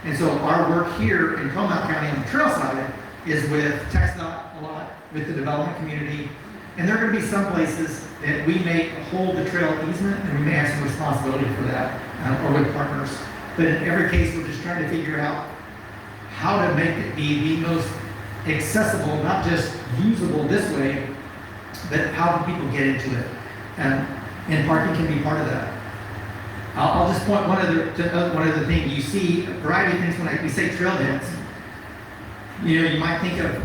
And so our work here in Comal County on the trail side is with TxDOT a lot, with the development community. And there are going to be some places that we may hold the trail easement, and we may have some responsibility for that, or with partners. But in every case, we're just trying to figure out how to make it be the most accessible, not just usable this way, but how do people get into it? And parking can be part of that. I'll just point one other thing. You see a variety of things when we say trailheads. You know, you might think of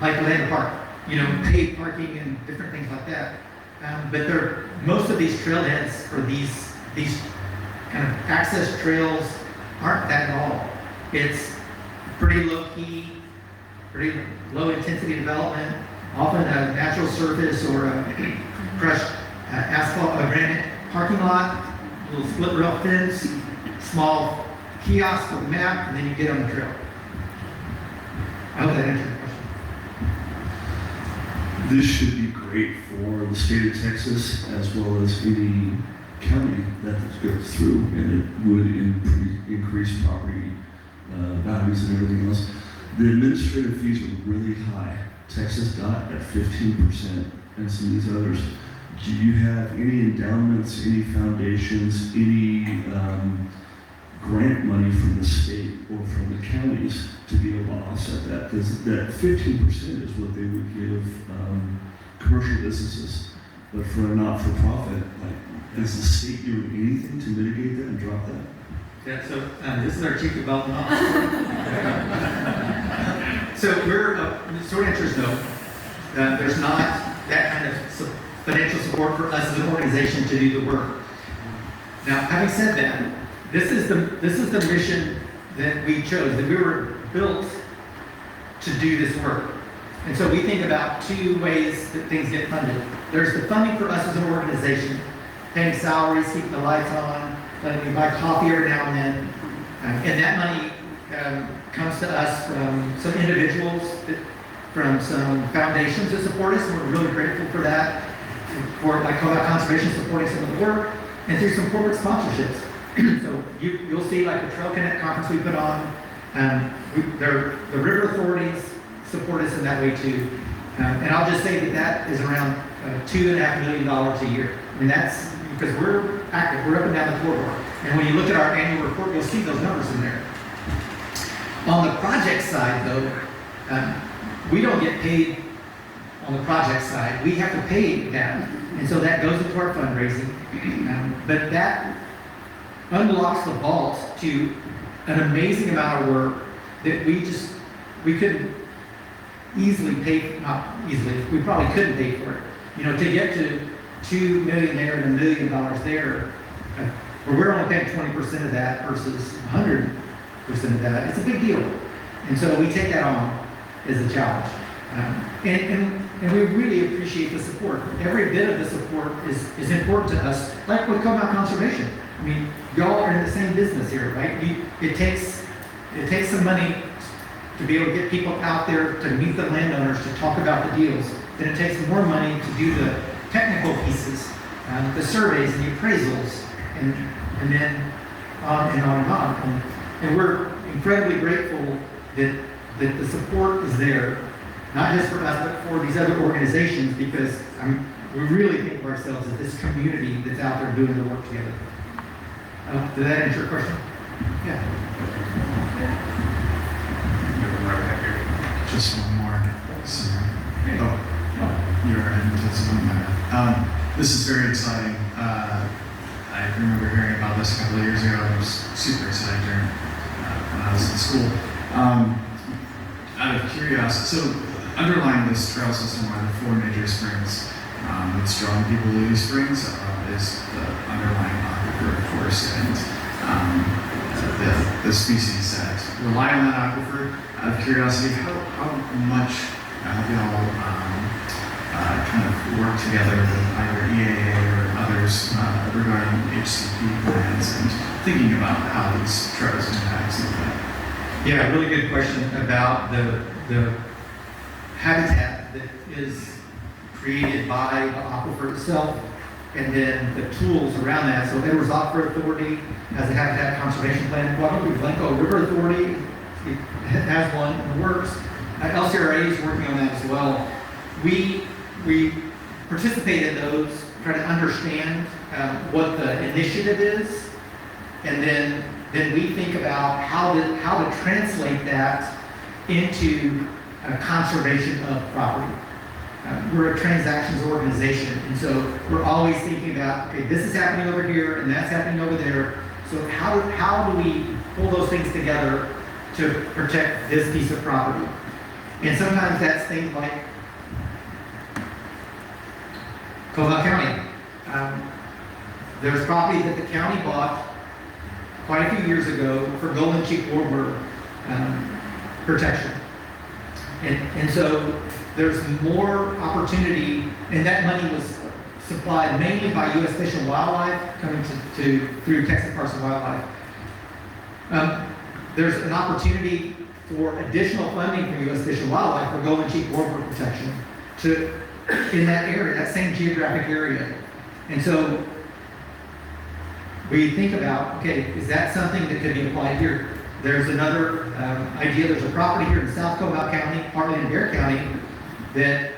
like Land Park, you know, paid parking and different things like that. But most of these trailheads, or these kind of access trails, aren't that at all. It's pretty low key, pretty low intensity development, often a natural surface or a crushed asphalt, granite parking lot, little split rail fence, small kiosk with a map, and then you get on the trail. I hope that answered your question. This should be great for the state of Texas as well as any county that this goes through, and it would increase property values and everything else. The administrative fees are really high. Texas got at 15%, and some of these others. Do you have any endowments, any foundations, any grant money from the state or from the counties to be able to offset that? Because that 15% is what they would give commercial businesses. But for a not-for-profit, like, is the state doing anything to mitigate that and drop that? Yeah, so this is our chief development officer. So we're, short answer is no. There's not that kind of financial support for us as an organization to do the work. Now, having said that, this is the mission that we chose, that we were built to do this work. And so we think about two ways that things get funded. There's the funding for us as an organization, paying salaries, keeping the lights on, letting me buy coffee every now and then. And that money comes to us from some individuals, from some foundations that support us, and we're really grateful for that. For like Comal Conservation supporting some of the work, and through some corporate sponsorships. So you'll see like the Trail Connect conference we put on. The river authorities support us in that way too. And I'll just say that is around $2.5 million a year. I mean, that's because we're active, we're up and down the corridor. And when you look at our annual report, you'll see those numbers in there. On the project side though, we don't get paid on the project side. We have to pay that. And so that goes into our fundraising. But that unlocks the vault to an amazing amount of work that we couldn't easily pay, not easily, we probably couldn't pay for it. You know, to get to $2 million there and $1 million there, where we're only paying 20% of that versus 100% of that, it's a big deal. And so we take that on as a challenge. And and we really appreciate the support. Every bit of the support is important to us, like with Comal Conservation. I mean, y'all are in the same business here, right? It takes some money to be able to get people out there to meet the landowners, to talk about the deals. Then it takes more money to do the technical pieces, the surveys and the appraisals, and then on and on and on. And we're incredibly grateful that the support is there, not just for us, but for these other organizations, because we really think of ourselves as this community that's out there doing the work together. Did that answer your question? Yeah. Right back here. Just one more. So, you're into something. This is very exciting. I remember hearing about this a couple of years ago. I was super excited when I was in school. Out of curiosity, so underlying this trail system are the 4 major springs. What's drawing people to these springs is the underlying aquifer, of course, and the species that rely on that aquifer. Out of curiosity, how much have y'all kind of work together with either EAA or others regarding HCP plans and thinking about how these trails impact some of that? Yeah, really good question about the habitat that is created by the aquifer itself, and then the tools around that. So Edwards Aquifer Authority has a habitat conservation plan. Guadalupe Blanco River Authority has one in the works. LCRA is working on that as well. We participate in those, try to understand what the initiative is, and then we think about how to translate that into conservation of property. We're a transactions organization, and so we're always thinking about, okay, this is happening over here and that's happening over there. So how do we pull those things together to protect this piece of property? And sometimes that's things like Comal County. There's property that the county bought quite a few years ago for golden cheek warbler protection. And so there's more opportunity, and that money was supplied mainly by U.S. Fish and Wildlife coming through Texas Parks and Wildlife. There's an opportunity for additional funding from U.S. Fish and Wildlife for golden cheek warbler protection in that area, that same geographic area. And so we think about, okay, is that something that could be applied here? There's another idea. There's a property here in South Comal County, partly in Garry County, that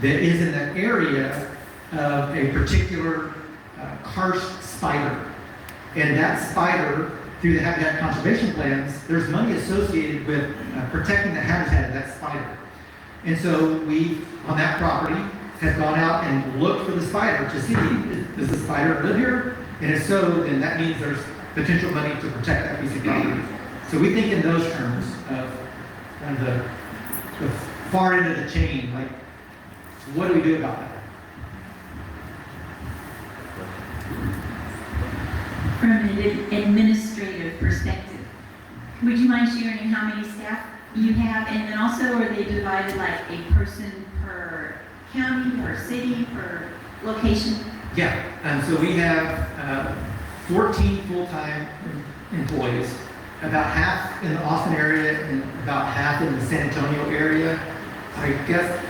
is in the area of a particular karst spider. And that spider, through the habitat conservation plans, there's money associated with protecting the habitat of that spider. And so we, on that property, have gone out and looked for the spider to see, does the spider live here? And if so, then that means there's potential money to protect that piece of property. So we think in those terms of kind of the far end of the chain, like, what do we do about that? From an administrative perspective, would you mind sharing how many staff you have? And then also, are they divided like a person per county, per city, per location? Yeah, so we have 14 full-time employees, about half in the Austin area and about half in the San Antonio area. I guess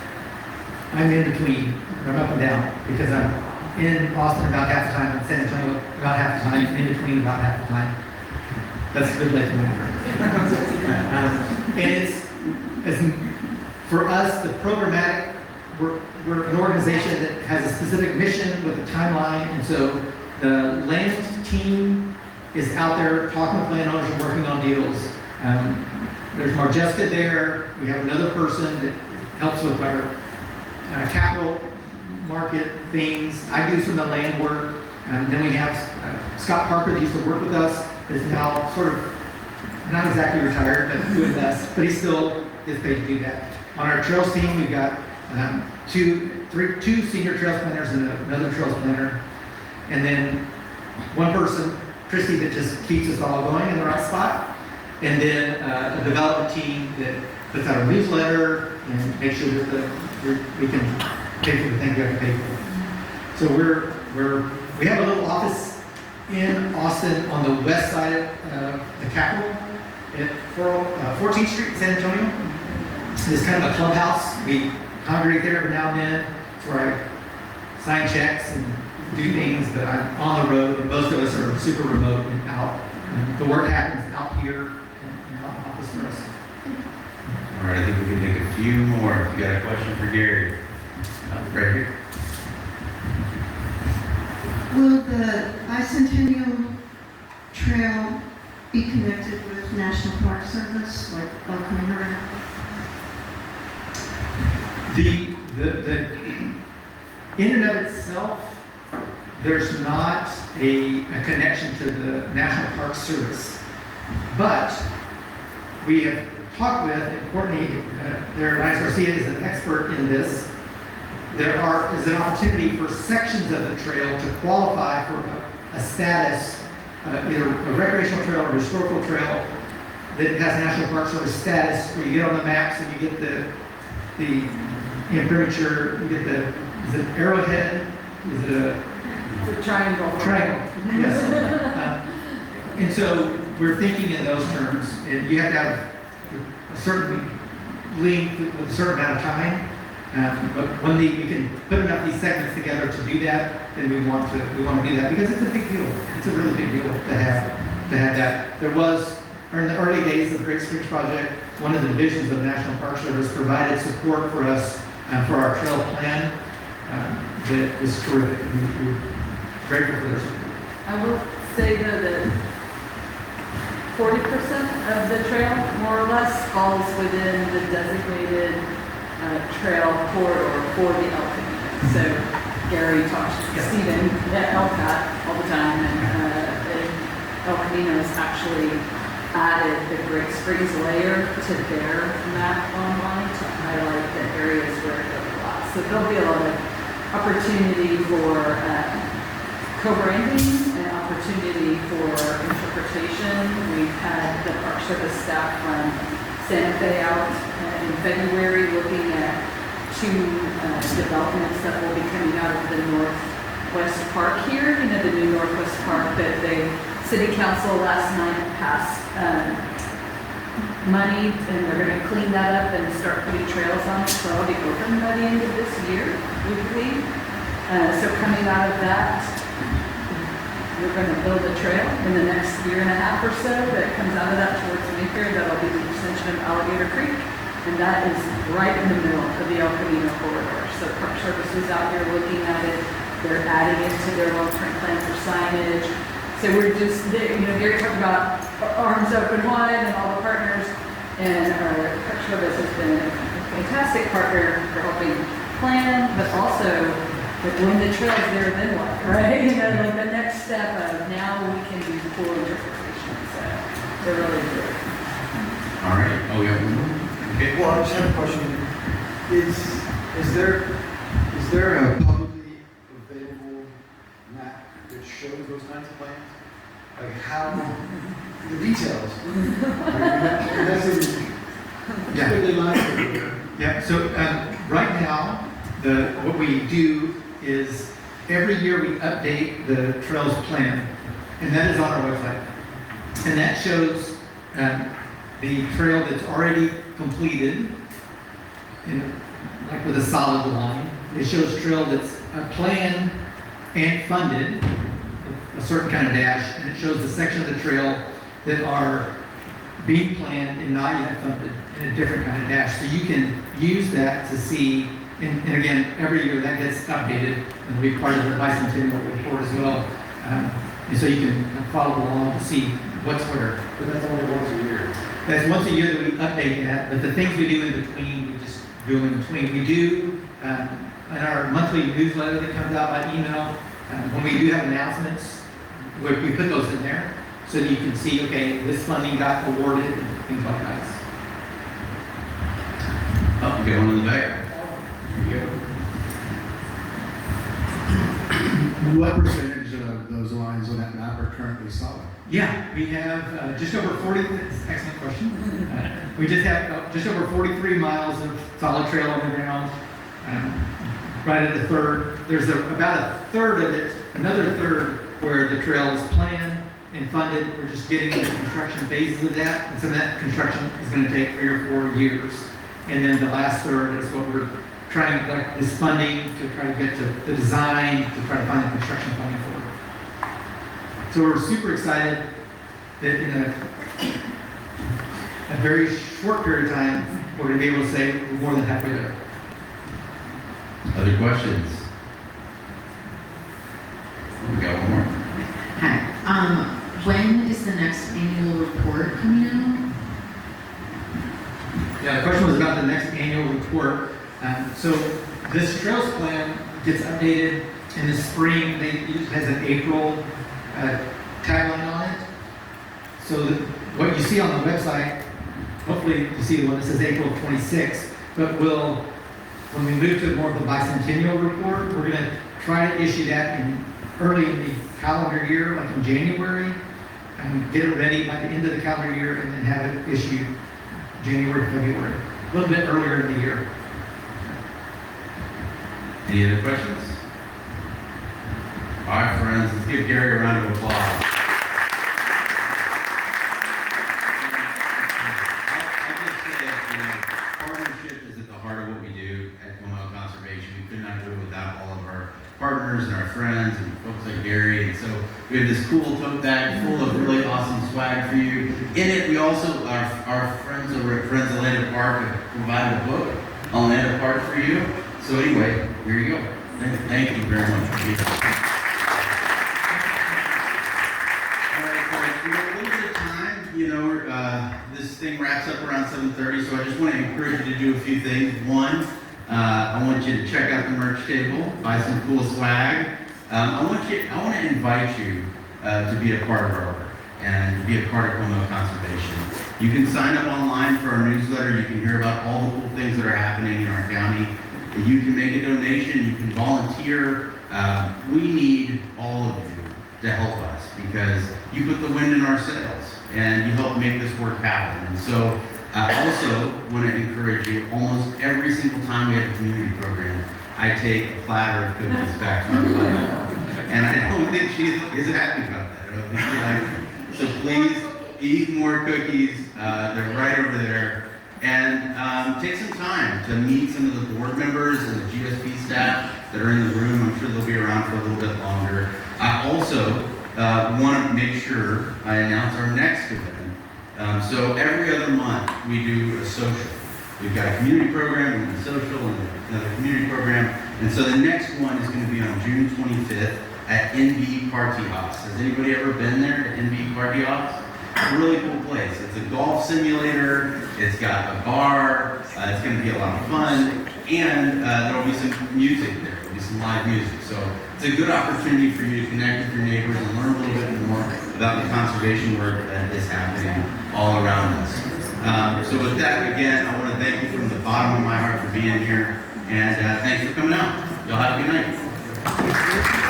I'm in between. I'm up and down because I'm in Austin about half the time and San Antonio about half the time, in between about half the time. That's a good way to and for us, the programmatic, we're an organization that has a specific mission with a timeline, and so the land team is out there talking with landowners and working on deals. There's Marjeska there. We have another person that helps with our capital market things. I do some of the land work. Then we have Scott Parker that used to work with us, is now sort of not exactly retired, but doing this, but he still is paid to do that. On our trails team, we've got two senior trails planners and another trails planner, and then one person, Christy, that just keeps us all going in the right spot, and then a development team that puts out a newsletter and makes sure that we can pay for the things we have to pay for. So we have a little office in Austin on the west side of the Capitol at 14th Street in San Antonio. It's kind of a clubhouse. We congregate there every now and then. It's where I sign checks and do things, but I'm on the road, and most of us are super remote and out. And the work happens out here in the office for us. All right, I think we can take a few more. If you got a question for Gary, right here. Will the Bicentennial Trail be connected with National Park Service, like El Camino? The in and of itself, there's not a connection to the National Park Service, but we have talked with, and Courtney, Garcia is an expert in this. There is an opportunity for sections of the trail to qualify for a status, either a recreational trail or a historical trail that has National Park Service status, where you get on the maps and you get the imprimatur, you get is it arrowhead? Is it The triangle. triangle? Yes. And so we're thinking in those terms, and you have to have a certain length with a certain amount of time. But when we can put enough of these segments together to do that, then we want to do that because it's a big deal. It's a really big deal to have that. There was, in the early days of the Great Springs Project, one of the divisions of the National Park Service provided support for us for our trail plan. That was terrific. We're grateful for their support. I will say though that 40% of the trail, more or less, falls within the designated trail corridor for the El Camino. So Gary talks to Stephen at LCAT all the time, and El Camino has actually added the Great Springs layer to their map online to highlight the areas where it goes a lot. So there'll be a lot of opportunity for co-branding and opportunity for interpretation. We've had the Park Service staff from Santa Fe out in February looking at two developments that will be coming out of the Northwest Park here. You know, the new Northwest Park that the City Council last night passed money, and they're going to clean that up and start putting trails on it. So I'll be open by the end of this year, we believe. So coming out of that, we're going to build a trail in the next year and a half or so that comes out of that towards Meeker. That'll be the extension of Alligator Creek, and that is right in the middle of the El Camino corridor. So Park Service is out here looking at it. They're adding it to their long-term plan for signage. So we're just, Gary talked about arms open wide and all the partners, and our Park Service has been a fantastic partner for helping plan, but also when the trail's there, then what, right? Like the next step of now we can do full interpretation. So they're really good. All right. Oh, yeah. Okay. Well, I just have a question. Is there a publicly available map that shows those kinds of plans? Like how, the details? Yeah. So right now, what we do is every year we update the trails plan, and that is on our website. And that shows the trail that's already completed, like with a solid line. It shows trail that's planned and funded, a certain kind of dash, and it shows the section of the trail that are being planned and not yet funded in a different kind of dash. So you can use that to see, and again, every year that gets updated and will be part of the bicentennial report as well. And so you can follow along to see what's where. But that's only once a year. That's once a year that we update that, but the things we do in between, we just do them in between. We do, in our monthly newsletter that comes out by email, when we do have announcements, we put those in there so that you can see, okay, this funding got awarded and things like that. Oh, we got one in the back. Here we go. What percentage of those those lines on that map are currently solid? Yeah, we have just over 40, excellent question. We just have just over 43 miles of solid trail on the ground. Right at the third, there's about a third of it, another third where the trail is planned and funded. We're just getting into the construction phases of that. And some of that construction is going to take 3 or 4 years. And then the last third is what we're trying, like this funding to try to get to the design, to try to find the construction funding for it. So we're super excited that in a very short period of time, we're going to be able to say we're more than halfway there. Other questions? We got one more. Hi. When is the next annual report coming out? Yeah, the question was about the next annual report. So this trails plan gets updated in the spring. It has an April tagline on it. So what you see on the website, hopefully you see the one that says April 26th, but when we move to more of the bicentennial report, we're going to try to issue that early in the calendar year, like in January, and get it ready by the end of the calendar year, and then have it issued January, February, a little bit earlier in the year. Any other questions? All right, friends, let's give Garry a round of applause. I'll just say, partnership is at the heart of what we do at Comal Conservation. We could not do it without all of our partners and our friends and folks like Garry. And so we have this cool tote bag full of really awesome swag for you. In it, we also, our friends over at Friends of Land Park have provided a book on Land Park for you. So anyway, here you go. Thank you very much for being here. All right, we have a little bit of time. This thing wraps up around 7:30, so I just want to encourage you to do a few things. One, I want you to check out the merch table, buy some cool swag. I want to invite you to be a part of our work and to be a part of Comal Conservation. You can sign up online for our newsletter. You can hear about all the cool things that are happening in our county. You can make a donation. You can volunteer. We need all of you to help us because you put the wind in our sails and you help make this work happen. And so I also want to encourage you, almost every single time we have a community program, I take a platter of cookies back to my wife. And I don't think she is happy about that. I don't think she likes it. So please eat more cookies. They're right over there. And take some time to meet some of the board members and the GSP staff that are in the room. I'm sure they'll be around for a little bit longer. I also want to make sure I announce our next event. So every other month we do a social. We've got a community program and a social and another community program. And so the next one is going to be on June 25th at NB Party House. Has anybody ever been there at NB Party House? It's a really cool place. It's a golf simulator. It's got a bar. It's going to be a lot of fun. And there'll be some music there. There'll be some live music. So it's a good opportunity for you to connect with your neighbors and learn a little bit more about the conservation work that is happening all around us. So with that, again, I want to thank you from the bottom of my heart for being here. And thanks for coming out. Y'all have a good night.